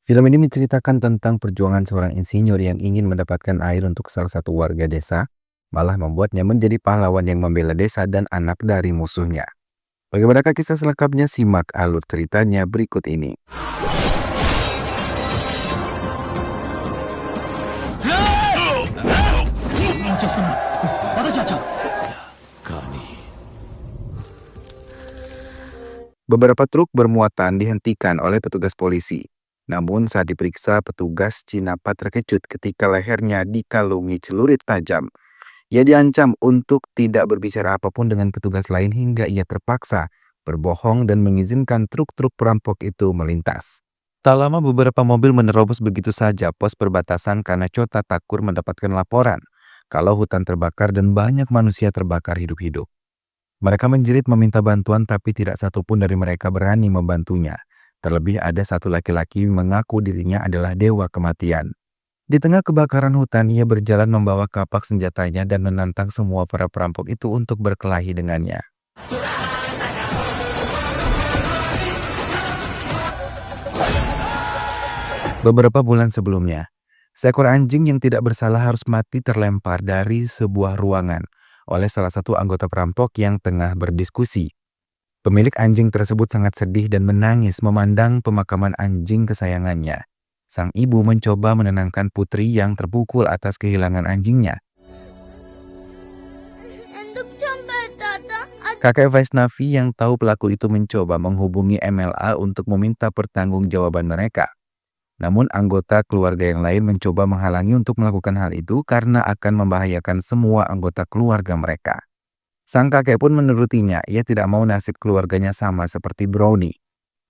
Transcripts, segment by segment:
Film ini menceritakan tentang perjuangan seorang insinyur yang ingin mendapatkan air untuk salah satu warga desa, malah membuatnya menjadi pahlawan yang membela desa dan anak dari musuhnya. Bagaimanakah kisah selengkapnya? Simak alur ceritanya berikut ini. Beberapa truk bermuatan dihentikan oleh petugas polisi. Namun saat diperiksa, petugas Cinapa terkejut ketika lehernya dikalungi celurit tajam. Ia diancam untuk tidak berbicara apapun dengan petugas lain hingga ia terpaksa berbohong dan mengizinkan truk-truk perampok itu melintas. Tak lama beberapa mobil menerobos begitu saja pos perbatasan karena Chota Takur mendapatkan laporan kalau hutan terbakar dan banyak manusia terbakar hidup-hidup. Mereka menjerit meminta bantuan tapi tidak satupun dari mereka berani membantunya. Terlebih ada satu laki-laki mengaku dirinya adalah dewa kematian. Di tengah kebakaran hutan, ia berjalan membawa kapak senjatanya dan menantang semua para perampok itu untuk berkelahi dengannya. Beberapa bulan sebelumnya, seekor anjing yang tidak bersalah harus mati terlempar dari sebuah ruangan oleh salah satu anggota perampok yang tengah berdiskusi. Pemilik anjing tersebut sangat sedih dan menangis memandang pemakaman anjing kesayangannya. Sang ibu mencoba menenangkan putri yang terpukul atas kehilangan anjingnya. Kakek Vaisnavi yang tahu pelaku itu mencoba menghubungi MLA untuk meminta pertanggungjawaban mereka. Namun anggota keluarga yang lain mencoba menghalangi untuk melakukan hal itu karena akan membahayakan semua anggota keluarga mereka. Sang kakek pun menurutinya, ia tidak mau nasib keluarganya sama seperti Brownie.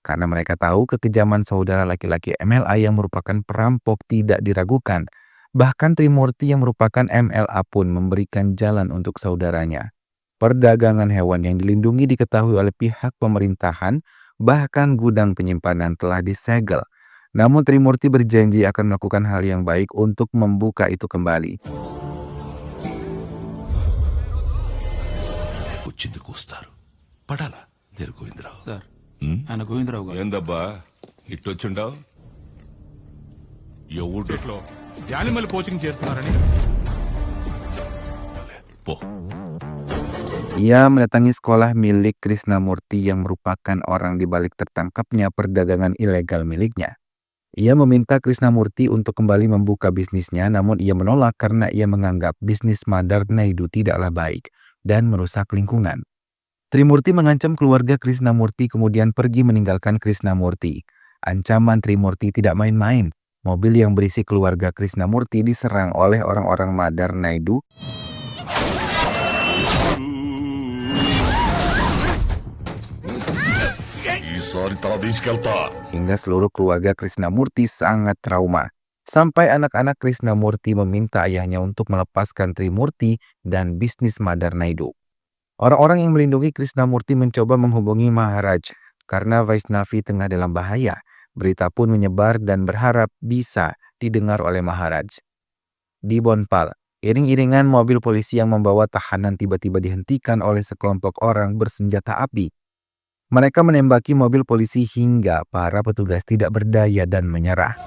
Karena mereka tahu kekejaman saudara laki-laki MLA yang merupakan perampok tidak diragukan. Bahkan Trimurti yang merupakan MLA pun memberikan jalan untuk saudaranya. Perdagangan hewan yang dilindungi diketahui oleh pihak pemerintahan, bahkan gudang penyimpanan telah disegel. Namun Trimurti berjanji akan melakukan hal yang baik untuk membuka itu kembali. వచ్చిందుకు వస్తారు పడాలా దేరు గోవిందరావు సార్ ఆయన గోవిందరావు గారు ఏందబ్బా ఇట్టొచ్చుండావు ఎవడెట్లో animal coaching చేస్తున్నారని పో Ia mendatangi sekolah milik Krisnamurti yang merupakan orang di balik tertangkapnya perdagangan ilegal miliknya. Ia meminta Krisnamurti untuk kembali membuka bisnisnya, namun ia menolak karena ia menganggap bisnis Madar Naidu tidaklah baik dan merusak lingkungan. Trimurti mengancam keluarga Krisnamurti kemudian pergi meninggalkan Krisnamurti. Ancaman Trimurti tidak main-main. Mobil yang berisi keluarga Krisnamurti diserang oleh orang-orang Madar Naidu. ఈసారి తల తీసుకెళ్తా Hingga seluruh keluarga Krisnamurti sangat trauma. Sampai anak-anak Krisnamurti meminta ayahnya untuk melepaskan Trimurti dan bisnis Madar Naidu. Orang-orang yang melindungi Krisnamurti mencoba menghubungi Maharaj karena Vaisnavi tengah dalam bahaya. Berita pun menyebar dan berharap bisa didengar oleh Maharaj. Di Bonpal, iring-iringan mobil polisi yang membawa tahanan tiba-tiba dihentikan oleh sekelompok orang bersenjata api. Mereka menembaki mobil polisi hingga para petugas tidak berdaya dan menyerah.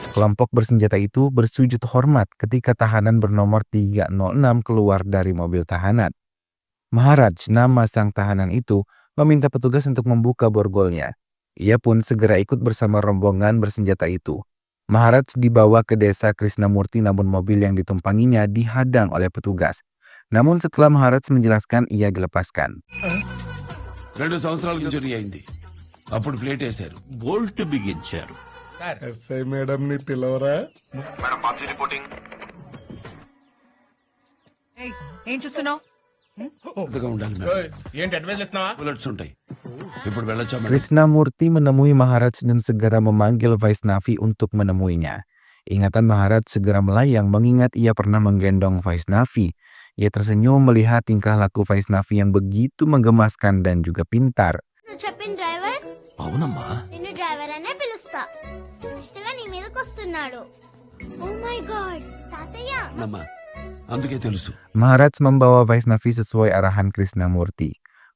Kelompok bersenjata itu bersujud hormat ketika tahanan bernomor 306 keluar dari mobil tahanan. Maharaj, nama sang tahanan itu, meminta petugas untuk membuka borgolnya. Ia pun segera ikut bersama rombongan bersenjata itu. Maharaj dibawa ke desa Krisnamurti namun mobil yang ditumpanginya dihadang oleh petugas. Namun setelah Maharaj menjelaskan, ia dilepaskan. 2 సంవత్సరాల ఇంజరీ అయింది అప్పుడు ప్లేట్ వేశారు బోల్ట్ బిగించారు SI madam ని పిలవరా ఏయ్, ఏం చూస్తున్నావు? పెద్దగా ఉండాలి మేడం. ఏంటి అడ్వైజ్ ఇస్తున్నావా బుల్లెట్స్ ఉంటాయి ఇప్పుడు వెళ్ళొచ్చా madam Krisnamurti menemui Maharaj dan segera memanggil Vaisnavi untuk menemuinya. Ingatan Maharaj segera melayang mengingat ia pernah menggendong Vaisnavi. Ia tersenyum melihat tingkah laku Vaisnavi yang begitu menggemaskan dan juga pintar. నువ్వు చెప్పిన డ్రైవర్ అవునమ్మా నిన్ను డ్రైవర్ అనే పిలుస్తా ఫాస్ట్ గా నీ మీదకి వస్తున్నాడు ఓ మై గాడ్ తాతయ్య అమ్మా అందుకే తెలుసు. Maharaj membawa Vaishnavi sesuai arahan Krishnamurti.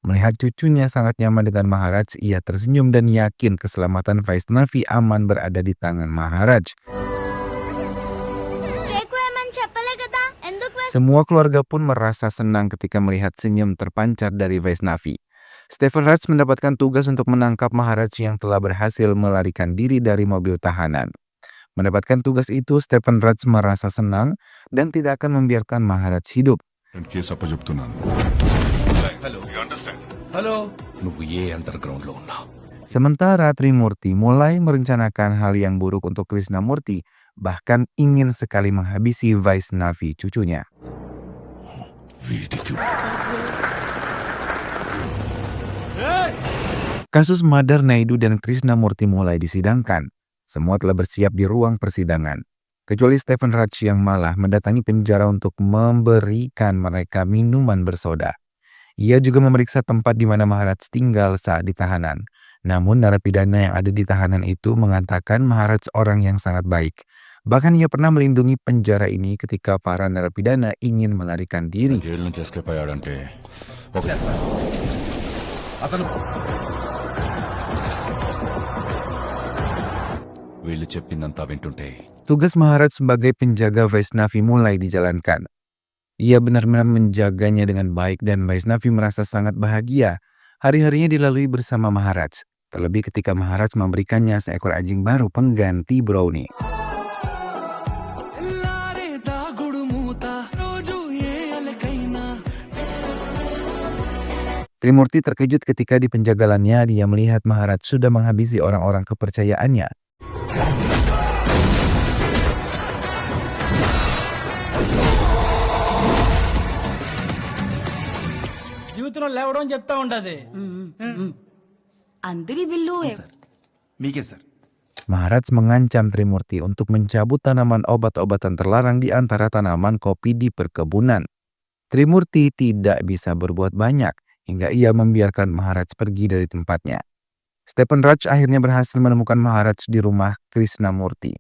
Melihat cucunya sangat nyaman dengan Maharaj, ia tersenyum dan yakin keselamatan Vaishnavi aman berada di tangan Maharaj. రేకు ఏమని చెప్పలే కదా ఎందుకు Semua keluarga pun merasa senang ketika melihat senyum terpancar dari Vaishnavi. Stephen Raj mendapatkan tugas untuk menangkap Maharaj yang telah berhasil melarikan diri dari mobil tahanan. Mendapatkan tugas itu, Stephen Raj merasa senang dan tidak akan membiarkan Maharaj hidup. Case అప్పచెప్తున్నాను. హలో, నువ్వు ఏ under ground లో ఉన్నావు? Sementara Trimurti mulai merencanakan hal yang buruk untuk Krishnamurti, bahkan ingin sekali menghabisi Vaishnavi cucunya. వీటికి Kasus Madar Naidu dan Krishnamurti mulai disidangkan. Semua telah bersiap di ruang persidangan. Kecuali Stephen Raj yang malah mendatangi penjara untuk memberikan mereka minuman bersoda. Ia juga memeriksa tempat di mana Maharaj tinggal saat di tahanan. Namun narapidana yang ada di tahanan itu mengatakan Maharaj orang yang sangat baik. Bahkan ia pernah melindungi penjara ini ketika para narapidana ingin melarikan diri. Jail నుంచి ఎస్కేప్ అయ్యాడంటే అతను వీళ్ళు చెప్పిందంతా వింటుంటే Tugas Maharaj sebagai penjaga Vaishnavi mulai dijalankan. Ia benar-benar menjaganya dengan baik dan Vaishnavi merasa sangat bahagia. Hari-harinya dilalui bersama Maharaj. Terlebih ketika Maharaj memberikannya seekor anjing baru pengganti Brownie. Trimurti terkejut ketika di penjagalannya dia melihat Maharaj sudah menghabisi orang-orang kepercayaannya. జీవితంలో లేవడం చెప్తా ఉంటది అందరి బిల్లు మీకే sir. Maharaj mengancam Trimurti untuk mencabut tanaman obat-obatan terlarang di antara tanaman kopi di perkebunan. Trimurti tidak bisa berbuat banyak hingga ia membiarkan Maharaj pergi dari tempatnya. Stephen Raj akhirnya berhasil menemukan Maharaj di rumah Krishnamurti.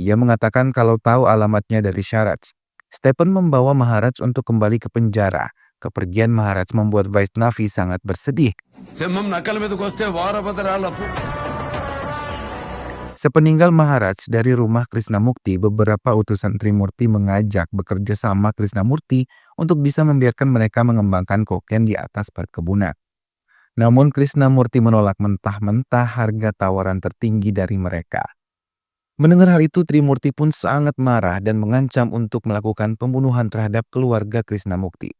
Ia mengatakan kalau tahu alamatnya dari Sharaj. Stephen membawa Maharaj untuk kembali ke penjara. Kepergian Maharaj membuat Vaishnavi sangat bersedih. సింహం నక్కల మీదకి వస్తే వారభద్రాల Sepeninggal Maharaj dari rumah Krishnamukti, beberapa utusan Trimurti mengajak bekerja sama Krishnamurti untuk bisa membiarkan mereka mengembangkan kokain di atas perkebunan. Namun Krishnamurti menolak mentah-mentah harga tawaran tertinggi dari mereka. Mendengar hal itu, Trimurti pun sangat marah dan mengancam untuk melakukan pembunuhan terhadap keluarga Krishnamukti.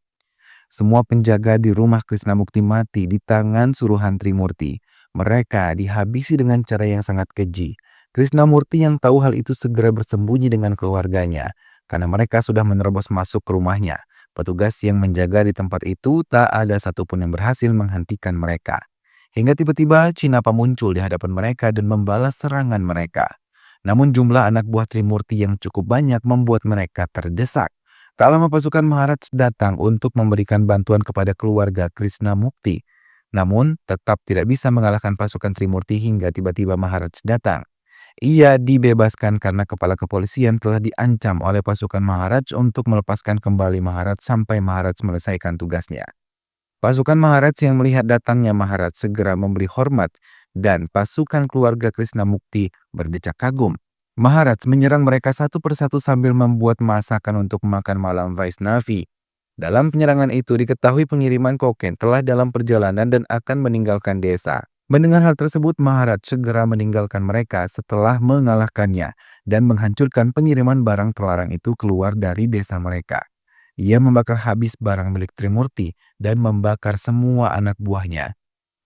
Semua penjaga di rumah Krishnamukti mati di tangan suruhan Trimurti. Mereka dihabisi dengan cara yang sangat keji. Krishnamurti yang tahu hal itu segera bersembunyi dengan keluarganya karena mereka sudah menerobos masuk ke rumahnya. Petugas yang menjaga di tempat itu tak ada satupun yang berhasil menghentikan mereka. Hingga tiba-tiba Cinapa muncul di hadapan mereka dan membalas serangan mereka. Namun jumlah anak buah Trimurti yang cukup banyak membuat mereka terdesak. Tak lama pasukan Maharaj datang untuk memberikan bantuan kepada keluarga Krishnamukti. Namun tetap tidak bisa mengalahkan pasukan Trimurti hingga tiba-tiba Maharaj datang. Ia dibebaskan karena kepala kepolisian telah diancam oleh pasukan Maharaj untuk melepaskan kembali Maharaj sampai Maharaj selesaikan tugasnya. Pasukan Maharaj yang melihat datangnya Maharaj segera memberi hormat dan pasukan keluarga Krishnamukti berdecak kagum. Maharaj menyerang mereka satu persatu sambil membuat masakan untuk makan malam Vaishnavi. Dalam penyerangan itu diketahui pengiriman kokain telah dalam perjalanan dan akan meninggalkan desa. Mendengar hal tersebut, Maharaj segera meninggalkan mereka setelah mengalahkannya dan menghancurkan pengiriman barang terlarang itu keluar dari desa mereka. Ia membakar habis barang milik Trimurti dan membakar semua anak buahnya.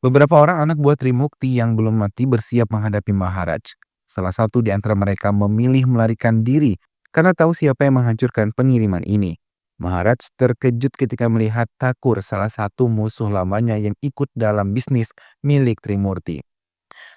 Beberapa orang anak buah Trimurti yang belum mati bersiap menghadapi Maharaj. Salah satu di antara mereka memilih melarikan diri karena tahu siapa yang menghancurkan pengiriman ini. Maharaj terkejut ketika melihat Thakur, salah satu musuh lamanya yang ikut dalam bisnis milik Trimurti.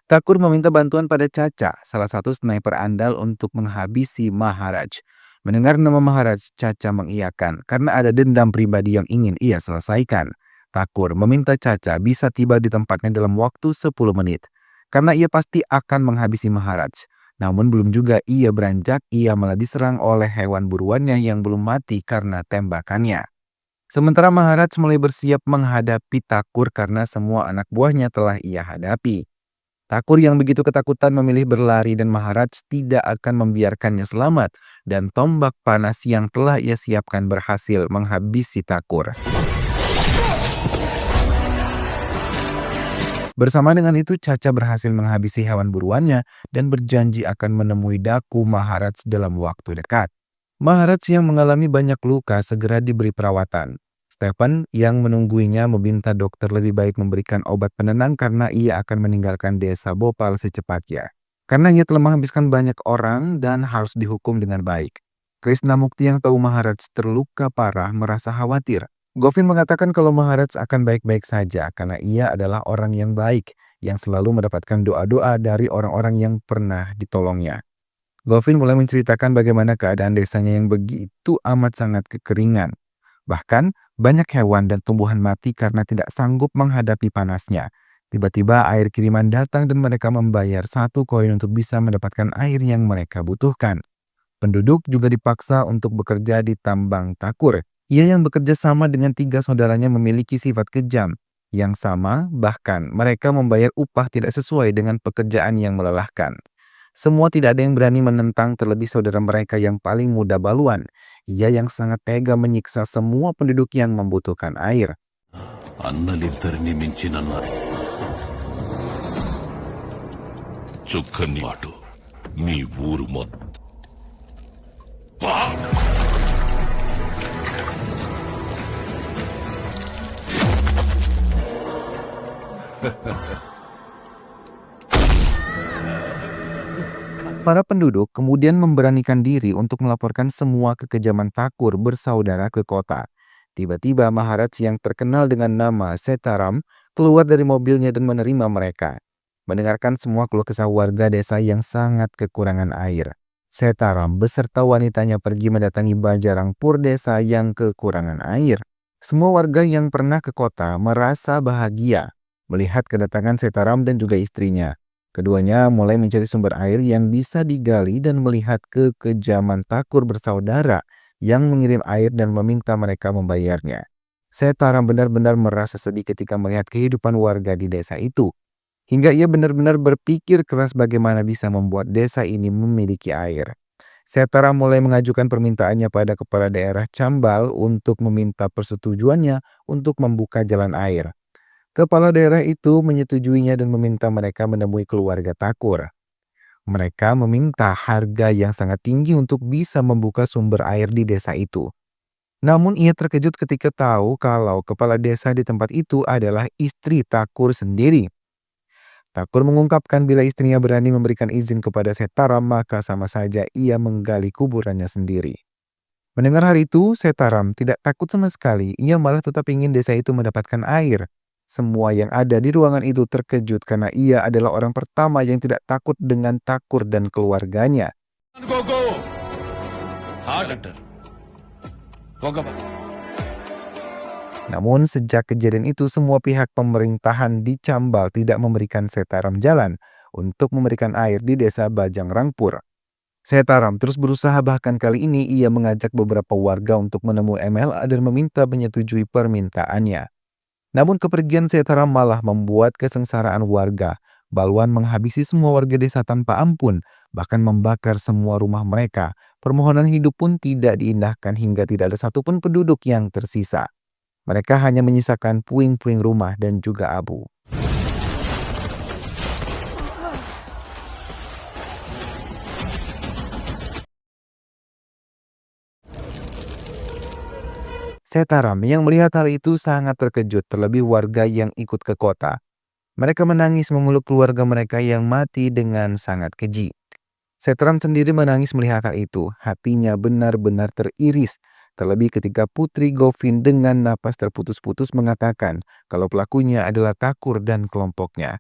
Thakur meminta bantuan pada Chacha, salah satu sniper andal untuk menghabisi Maharaj. Mendengar nama Maharaj, Chacha mengiyakan karena ada dendam pribadi yang ingin ia selesaikan. Thakur meminta Chacha bisa tiba di tempatnya dalam waktu 10 menit. Karena ia pasti akan menghabisi Maharaj. Namun belum juga ia beranjak, ia malah diserang oleh hewan buruannya yang belum mati karena tembakannya. Sementara Maharaj mulai bersiap menghadapi Thakur karena semua anak buahnya telah ia hadapi. Thakur yang begitu ketakutan memilih berlari dan Maharaj tidak akan membiarkannya selamat dan tombak panas yang telah ia siapkan berhasil menghabisi Thakur. Bersama dengan itu Caca berhasil menghabisi hewan buruannya dan berjanji akan menemui Daku Maharaj dalam waktu dekat. Maharaj yang mengalami banyak luka segera diberi perawatan. Stephen yang menungguinya meminta dokter lebih baik memberikan obat penenang karena ia akan meninggalkan desa Bhopal secepatnya. Karena ia telah menghabiskan banyak orang dan harus dihukum dengan baik. Krishnamukti yang tahu Maharaj terluka parah merasa khawatir. Govind mengatakan kalau Maharaj akan baik-baik saja karena ia adalah orang yang baik yang selalu mendapatkan doa-doa dari orang-orang yang pernah ditolongnya. Govind mulai menceritakan bagaimana keadaan desanya yang begitu amat sangat kekeringan. Bahkan banyak hewan dan tumbuhan mati karena tidak sanggup menghadapi panasnya. Tiba-tiba air kiriman datang dan mereka membayar 1 koin untuk bisa mendapatkan air yang mereka butuhkan. Penduduk juga dipaksa untuk bekerja di tambang Thakur. Ia yang bekerja sama dengan 3 saudaranya memiliki sifat kejam yang sama, bahkan mereka membayar upah tidak sesuai dengan pekerjaan yang melelahkan. Semua tidak ada yang berani menentang terlebih saudara mereka yang paling muda Balwan. Ia yang sangat tega menyiksa semua penduduk yang membutuhkan air. అన్నలిద్దరిని మించిన చుక్కని వాడు మీ ఊరు మొత్తం Para penduduk kemudian memberanikan diri untuk melaporkan semua kekejaman Thakur bersaudara ke kota. Tiba-tiba Maharaj yang terkenal dengan nama Setaram keluar dari mobilnya dan menerima mereka. Mendengarkan semua keluh kesah warga desa yang sangat kekurangan air, Setaram beserta wanitanya pergi mendatangi Bajarangpur desa yang kekurangan air. Semua warga yang pernah ke kota merasa bahagia melihat kedatangan Setaram dan juga istrinya. Keduanya mulai mencari sumber air yang bisa digali dan melihat kekejaman Thakur bersaudara yang mengirim air dan meminta mereka membayarnya. Setaram benar-benar merasa sedih ketika melihat kehidupan warga di desa itu. Hingga ia benar-benar berpikir keras bagaimana bisa membuat desa ini memiliki air. Setaram mulai mengajukan permintaannya pada kepala daerah Chambal untuk meminta persetujuannya untuk membuka jalan air. Kepala daerah itu menyetujuinya dan meminta mereka menemui keluarga Thakur. Mereka meminta harga yang sangat tinggi untuk bisa membuka sumber air di desa itu. Namun ia terkejut ketika tahu kalau kepala desa di tempat itu adalah istri Thakur sendiri. Thakur mengungkapkan bila istrinya berani memberikan izin kepada Setaram maka sama saja ia menggali kuburannya sendiri. Mendengar hal itu, Setaram tidak takut sama sekali, ia malah tetap ingin desa itu mendapatkan air. Semua yang ada di ruangan itu terkejut karena ia adalah orang pertama yang tidak takut dengan Thakur dan keluarganya. Namun sejak kejadian itu semua pihak pemerintahan di Chambal tidak memberikan Setaram jalan untuk memberikan air di desa Bajangrangpur. Setaram terus berusaha, bahkan kali ini ia mengajak beberapa warga untuk menemui MLA dan meminta menyetujui permintaannya. Namun kepergian Setaram malah membuat kesengsaraan warga. Balwan menghabisi semua warga desa tanpa ampun, bahkan membakar semua rumah mereka. Permohonan hidup pun tidak diindahkan hingga tidak ada satupun penduduk yang tersisa. Mereka hanya menyisakan puing-puing rumah dan juga abu. Setaram yang melihat hal itu sangat terkejut, terlebih warga yang ikut ke kota. Mereka menangis memeluk keluarga mereka yang mati dengan sangat keji. Setaram sendiri menangis melihat hal itu, hatinya benar-benar teriris. Terlebih ketika Putri Govind dengan napas terputus-putus mengatakan kalau pelakunya adalah Thakur dan kelompoknya.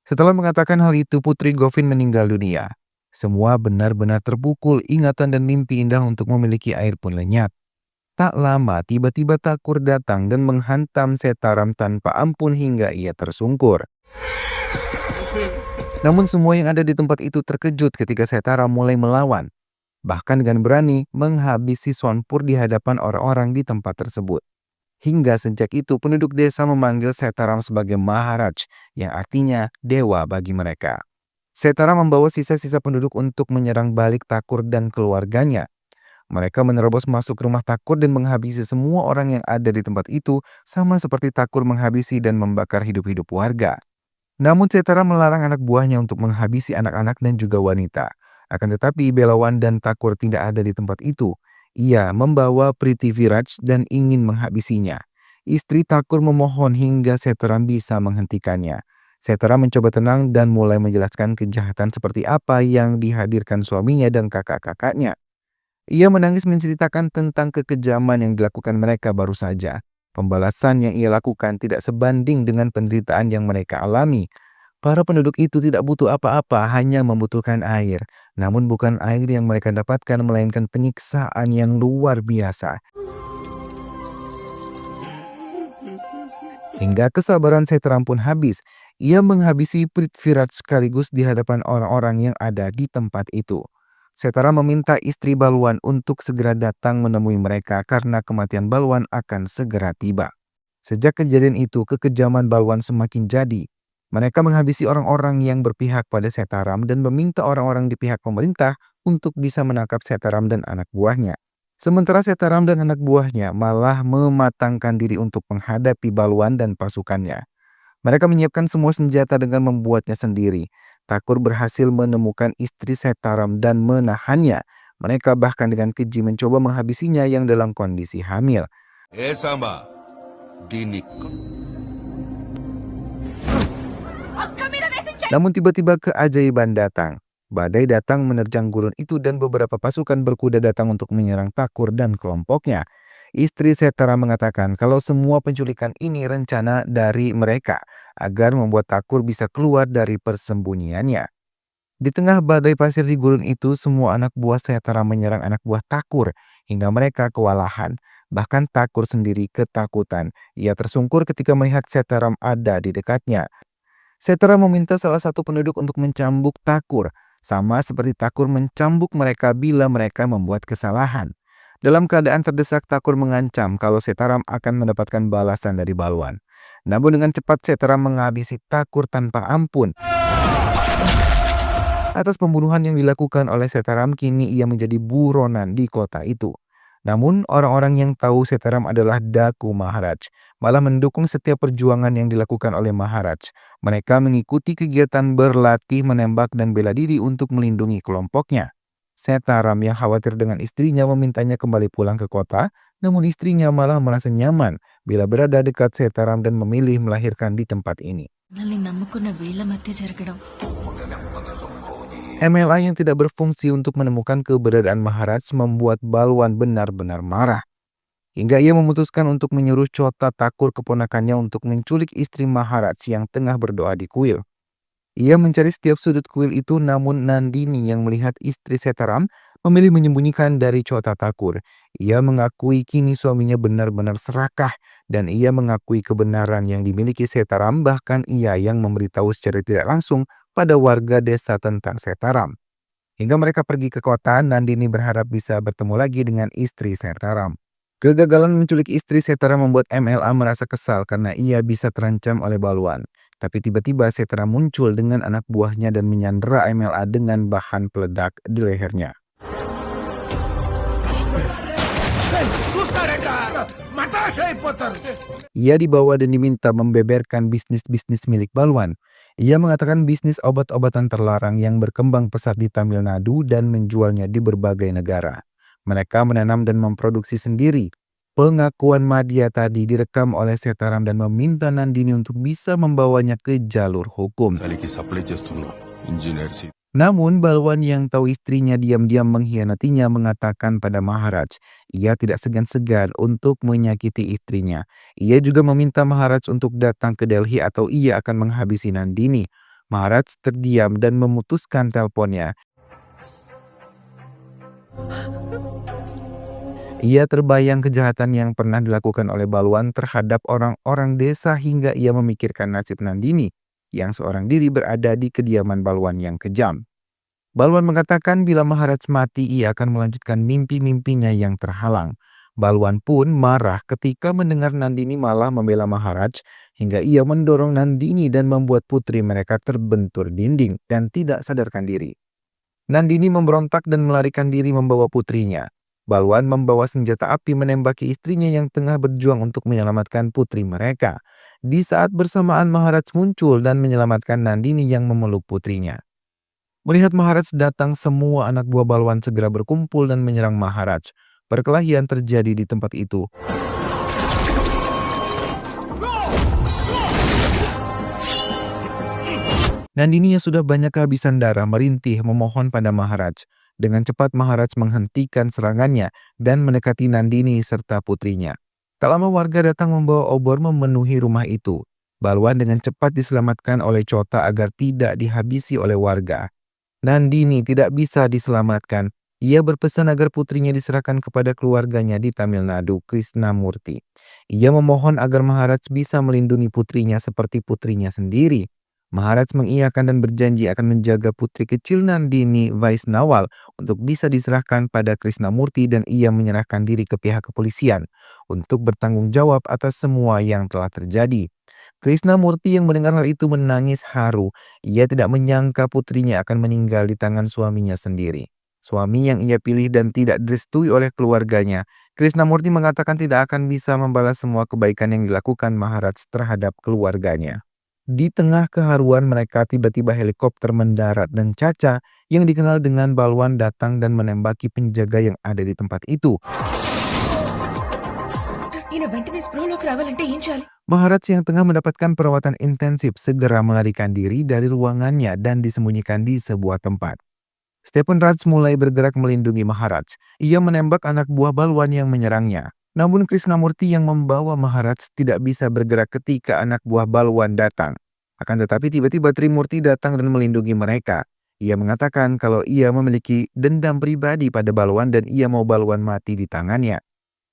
Setelah mengatakan hal itu, Putri Govind meninggal dunia. Semua benar-benar terpukul, ingatan dan mimpi indah untuk memiliki air pun lenyap. Tak lama, tiba-tiba Thakur datang dan menghantam Setaram tanpa ampun hingga ia tersungkur. Namun semua yang ada di tempat itu terkejut ketika Setaram mulai melawan, bahkan dengan berani menghabisi Sonpur di hadapan orang-orang di tempat tersebut. Hingga sejak itu penduduk desa memanggil Setaram sebagai Maharaj, yang artinya dewa bagi mereka. Setaram membawa sisa-sisa penduduk untuk menyerang balik Thakur dan keluarganya. Mereka menerobos masuk rumah Thakur dan menghabisi semua orang yang ada di tempat itu, sama seperti Thakur menghabisi dan membakar hidup-hidup warga. Namun Setaram melarang anak buahnya untuk menghabisi anak-anak dan juga wanita. Akan tetapi Belawan dan Thakur tidak ada di tempat itu. Ia membawa Prithviraj dan ingin menghabisinya. Istri Thakur memohon hingga Setaram bisa menghentikannya. Setaram mencoba tenang dan mulai menjelaskan kejahatan seperti apa yang dihadirkan suaminya dan kakak-kakaknya. Ia menangis menceritakan tentang kekejaman yang dilakukan mereka baru saja. Pembalasan yang ia lakukan tidak sebanding dengan penderitaan yang mereka alami. Para penduduk itu tidak butuh apa-apa, hanya membutuhkan air. Namun bukan air yang mereka dapatkan, melainkan penyiksaan yang luar biasa. Hingga kesabaran Setaram pun habis. Ia menghabisi Prithviraj sekaligus di hadapan orang-orang yang ada di tempat itu. Setaram meminta istri Balwan untuk segera datang menemui mereka karena kematian Balwan akan segera tiba. Sejak kejadian itu, kekejaman Balwan semakin jadi. Mereka menghabisi orang-orang yang berpihak pada Setaram dan meminta orang-orang di pihak pemerintah untuk bisa menangkap Setaram dan anak buahnya. Sementara Setaram dan anak buahnya malah mematangkan diri untuk menghadapi Balwan dan pasukannya. Mereka menyiapkan semua senjata dengan membuatnya sendiri. Thakur berhasil menemukan istri Setaram dan menahannya. Mereka bahkan dengan keji mencoba menghabisinya yang dalam kondisi hamil. Sama. Dinik. Namun tiba-tiba keajaiban datang. Badai datang menerjang gurun itu dan beberapa pasukan berkuda datang untuk menyerang Thakur dan kelompoknya. Istri Setaram mengatakan kalau semua penculikan ini rencana dari mereka agar membuat Thakur bisa keluar dari persembunyiannya. Di tengah badai pasir di gurun itu, semua anak buah Setaram menyerang anak buah Thakur hingga mereka kewalahan. Bahkan Thakur sendiri ketakutan. Ia tersungkur ketika melihat Setaram ada di dekatnya. Setaram meminta salah satu penduduk untuk mencambuk Thakur, sama seperti Thakur mencambuk mereka bila mereka membuat kesalahan. Dalam keadaan terdesak, Thakur mengancam kalau Setaram akan mendapatkan balasan dari Balwan. Namun dengan cepat Setaram menghabisi Thakur tanpa ampun. Atas pembunuhan yang dilakukan oleh Setaram, kini ia menjadi buronan di kota itu. Namun orang-orang yang tahu Setaram adalah Daku Maharaj malah mendukung setiap perjuangan yang dilakukan oleh Maharaj. Mereka mengikuti kegiatan berlatih, menembak, dan bela diri untuk melindungi kelompoknya. Setaram yang khawatir dengan istrinya memintanya kembali pulang ke kota, namun istrinya malah merasa nyaman bila berada dekat Setaram dan memilih melahirkan di tempat ini. MLA yang tidak berfungsi untuk menemukan keberadaan Maharaj membuat Balwan benar-benar marah. Hingga ia memutuskan untuk menyuruh Chota Thakur keponakannya untuk menculik istri Maharaj yang tengah berdoa di kuil. Ia mencari setiap sudut kuil itu, namun Nandini yang melihat istri Setaram memilih menyembunyikan dari Chota Thakur. Ia mengakui kini suaminya benar-benar serakah dan ia mengakui kebenaran yang dimiliki Setaram, bahkan ia yang memberitahu secara tidak langsung pada warga desa tentang Setaram. Hingga mereka pergi ke kota, Nandini berharap bisa bertemu lagi dengan istri Setaram. Kegagalan menculik istri Setaram membuat MLA merasa kesal karena ia bisa terancam oleh Balwan. Tapi tiba-tiba Setaram muncul dengan anak buahnya dan menyandera MLA dengan bahan peledak di lehernya. Ia dibawa dan diminta membeberkan bisnis-bisnis milik Balwan. Ia mengatakan bisnis obat-obatan terlarang yang berkembang pesat di Tamil Nadu dan menjualnya di berbagai negara. Mereka menanam dan memproduksi sendiri. Pengakuan Madhya tadi direkam oleh Setaram dan meminta Nandini untuk bisa membawanya ke jalur hukum. Namun Balwan yang tahu istrinya diam-diam mengkhianatinya mengatakan pada Maharaj, ia tidak segan-segan untuk menyakiti istrinya. Ia juga meminta Maharaj untuk datang ke Delhi atau ia akan menghabisi Nandini. Maharaj terdiam dan memutuskan teleponnya. Ia terbayang kejahatan yang pernah dilakukan oleh Balwan terhadap orang-orang desa hingga ia memikirkan nasib Nandini. yang seorang diri berada di kediaman Balwan yang kejam. Balwan mengatakan bila Maharaj mati ia akan melanjutkan mimpi-mimpinya yang terhalang. Balwan pun marah ketika mendengar Nandini malah membela Maharaj hingga ia mendorong Nandini dan membuat putri mereka terbentur dinding dan tidak sadarkan diri. Nandini memberontak dan melarikan diri membawa putrinya. Balwan membawa senjata api menembaki istrinya yang tengah berjuang untuk menyelamatkan putri mereka. Di saat bersamaan Maharaj muncul dan menyelamatkan Nandini yang memeluk putrinya. Melihat Maharaj datang, semua anak buah Balwan segera berkumpul dan menyerang Maharaj. Perkelahian terjadi di tempat itu. Nandini yang sudah banyak kehabisan darah merintih memohon pada Maharaj. Dengan cepat Maharaj menghentikan serangannya dan mendekati Nandini serta putrinya. Tak lama warga datang membawa obor memenuhi rumah itu. Balwan dengan cepat diselamatkan oleh Chota agar tidak dihabisi oleh warga. Nandini tidak bisa diselamatkan. Ia berpesan agar putrinya diserahkan kepada keluarganya di Tamil Nadu, Krishnamurti. Ia memohon agar Maharaj bisa melindungi putrinya seperti putrinya sendiri. Maharaj mengiyakan dan berjanji akan menjaga putri kecil Nandini Vaisnawal untuk bisa diserahkan pada Krishnamurti dan ia menyerahkan diri ke pihak kepolisian untuk bertanggung jawab atas semua yang telah terjadi. Krishnamurti yang mendengar hal itu menangis haru. Ia tidak menyangka putrinya akan meninggal di tangan suaminya sendiri. Suami yang ia pilih dan tidak direstui oleh keluarganya. Krishnamurti mengatakan tidak akan bisa membalas semua kebaikan yang dilakukan Maharaj terhadap keluarganya. Di tengah keharuan mereka tiba-tiba helikopter mendarat dan Caca yang dikenal dengan Balwan datang dan menembaki penjaga yang ada di tempat itu. Maharaj yang tengah mendapatkan perawatan intensif segera melarikan diri dari ruangannya dan disembunyikan di sebuah tempat. Stephen Raj mulai bergerak melindungi Maharaj. Ia menembak anak buah Balwan yang menyerangnya. Namun Krishnamurti yang membawa Maharaj tidak bisa bergerak ketika anak buah Balwan datang. Akan tetapi tiba-tiba Trimurti datang dan melindungi mereka. Ia mengatakan kalau ia memiliki dendam pribadi pada Balwan dan ia mau Balwan mati di tangannya.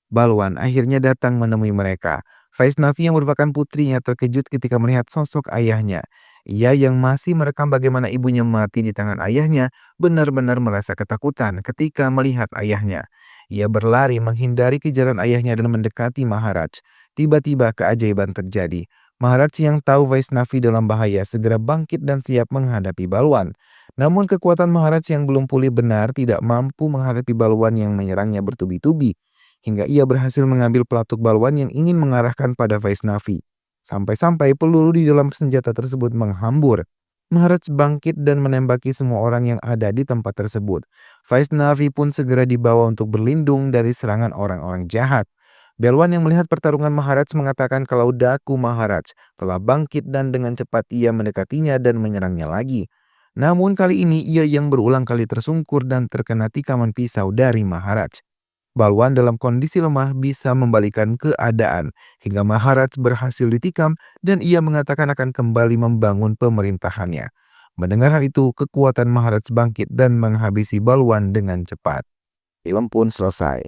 Balwan akhirnya datang menemui mereka. Vaisnavi yang merupakan putrinya terkejut ketika melihat sosok ayahnya. Ia yang masih merekam bagaimana ibunya mati di tangan ayahnya benar-benar merasa ketakutan ketika melihat ayahnya. Ia berlari menghindari kejaran ayahnya dan mendekati Maharaj. Tiba-tiba keajaiban terjadi. Maharaj yang tahu Vaisnavi dalam bahaya segera bangkit dan siap menghadapi Balwan. Namun kekuatan Maharaj yang belum pulih benar tidak mampu menghadapi Balwan yang menyerangnya bertubi-tubi. Hingga ia berhasil mengambil pelatuk Balwan yang ingin mengarahkan pada Vaisnavi. Sampai-sampai peluru di dalam senjata tersebut menghambur. Maharaj bangkit dan menembaki semua orang yang ada di tempat tersebut. Vaisnavi pun segera dibawa untuk berlindung dari serangan orang-orang jahat. Balwan yang melihat pertarungan Maharaj mengatakan kalau Daku Maharaj telah bangkit dan dengan cepat ia mendekatinya dan menyerangnya lagi. Namun kali ini ia yang berulang kali tersungkur dan terkena tikaman pisau dari Maharaj. Balwan dalam kondisi lemah bisa membalikan keadaan hingga Maharaj berhasil ditikam dan ia mengatakan akan kembali membangun pemerintahannya. Mendengar hal itu, kekuatan Maharaj bangkit dan menghabisi Balwan dengan cepat. Film pun selesai.